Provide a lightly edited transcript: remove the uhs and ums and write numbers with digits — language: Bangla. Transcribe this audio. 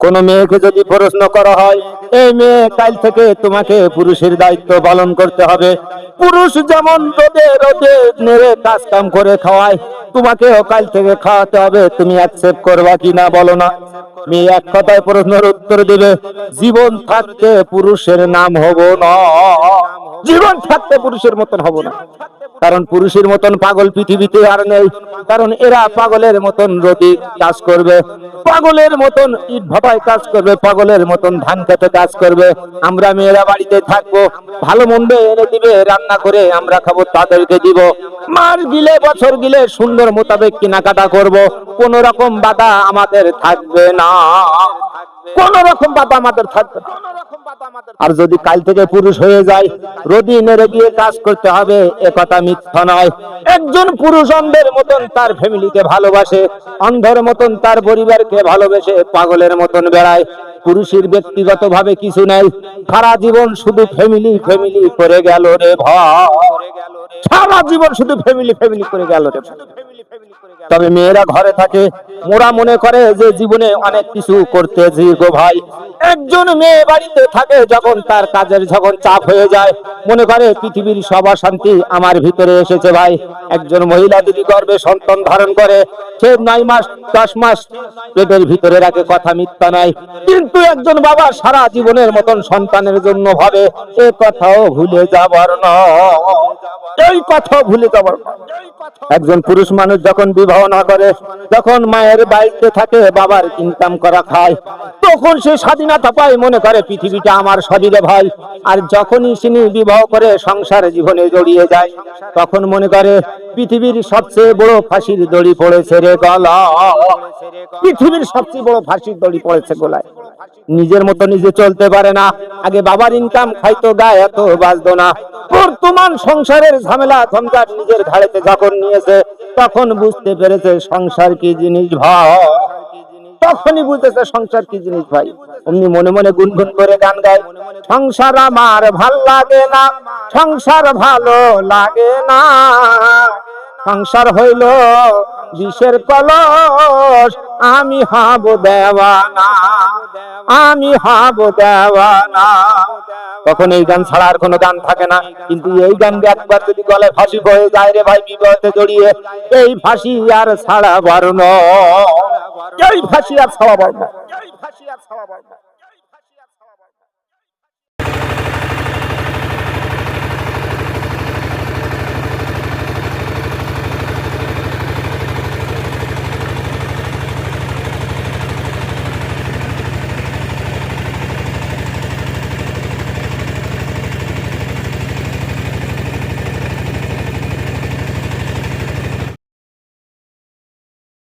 কোন মেয়েকে যদি প্রশ্ন করা হয়, এই মেয়ে কাল থেকে তোমাকে পুরুষের দায়িত্ব পালন করতে হবে, পুরুষ যেমন রোদে রোদে নেড়ে কাজ কাম করে খাওয়ায়, তোমাকেও কাল থেকে খাওয়াতে হবে, তুমি অ্যাকসেপ্ট করবা কিনা বলো না? মেয়ে এক কথায় প্রশ্নের উত্তর দিবে, জীবন থাকতে পুরুষের নাম হব না, জীবন থাকতে পুরুষের মতন হব না। কারণ পুরুষের মতন পাগল পৃথিবীতে আর নেই। কারণ এরা পাগলের মতন রোদে কাজ করবে, পাগলের মতন ইট ভাটায় কাজ করবে, পাগলের মতন ধান খেতে কাজ করবে। আমরা মেয়েরা বাড়িতে থাকবো, ভালো মন্দ এনে দিবে, রান্না করে আমরা খাবো, তাদেরকে দিব। মাস গিলে বছর গিলে সুন্দর মোতাবেক কেনাকাটা করব, কোন রকম বাধা আমাদের থাকবে না, কোন রকম বাধা আমাদের থাকবে না। আর যদি কাল থেকে পুরুষ হয়ে যায়, রোদি নেড়ে গিয়ে কাজ করতে হবে, এ কথা মিথ্যা নয়। একজন পুরুষ অন্ধের মতন তার ফ্যামিলিকে ভালোবাসে, অন্ধের মতন তার পরিবারকে ভালোবেসে পাগলের মতন বেড়ায়। পুরুষের ব্যক্তিগত ভাবে কিছু নাই, সারা জীবন শুধু ফ্যামিলি ফ্যামিলি করে গেল রে ভাই, সারা জীবন শুধু ফ্যামিলি ফ্যামিলি করে গেল রে। তবে মেয়েরা ঘরে থাকে, মোরা মনে করে যে জীবনে অনেক কিছু করতেছি গো ভাই। একজন মেয়ে বাড়িতে থাকে, যখন তার কাজের যখন চাপ হয়ে যায়, মনে করে পৃথিবীর সব অশান্তি আমার ভিতরে এসেছে ভাই। একজন মহিলা যদি গর্ভে সন্তান ধারণ করে, সে 9 মাস 10 মাস পেটের ভিতরে রাখে, কথা মিথ্যা নয়। কিন্তু একজন বাবা সারা জীবনের মতন সন্তানের জন্য ভাবে, এ কথাও ভুলে যাবার না, এই কথাও ভুলে যাবার না। একজন পুরুষ মানুষ যখন বিবাহ না করে, যখন মায়ের বাড়িতে থাকে, বাবার ইনকাম করা খায়, তখন সে স্বাধীনতা পায়, মনে করে পৃথিবীটা আমার শরীরে ভাই। আর যখনই তিনি বিবাহ করে সংসার জীবনে জড়িয়ে যায়, তখন মনে করে পৃথিবীর সবচেয়ে বড় ফাঁসির দড়ি পড়েছে রে গলা, পৃথিবীর সবচেয়ে বড় ফাঁসির দড়ি পড়েছে গলায়। নিজের মতো নিজে চলতে পারে না। আগে বাবার ইনকাম খাইতো, গায়ে এত বাজতো না। বর্তমান সংসারের ঝামেলা ঝঞ্ঝাট নিজের ঘাড়েতে যখন নিয়েছে, তখন বুঝতে পেরেছে সংসার কি জিনিস ভাই, তখনই বুঝতেছে সংসার কি জিনিস ভাই। অমনি মনে মনে গুনগুন করে গান গায়, সংসার আমার ভাল লাগে না, সংসার ভালো লাগে না, সংসার হইল বিষের কলস, আমি হব দেওয়ানা, আমি হব দেওয়ানা। তখন এই গান ছাড়া আর কোনো গান থাকে না। কিন্তু এই গান একবার যদি গলায় ফাঁসি হয়ে যায় রে ভাই, বিবাহতে জড়িয়ে, এই ফাঁসি আর ছাড়াবার নয়, এই ফাঁসি আর ছাড়াবার নয়।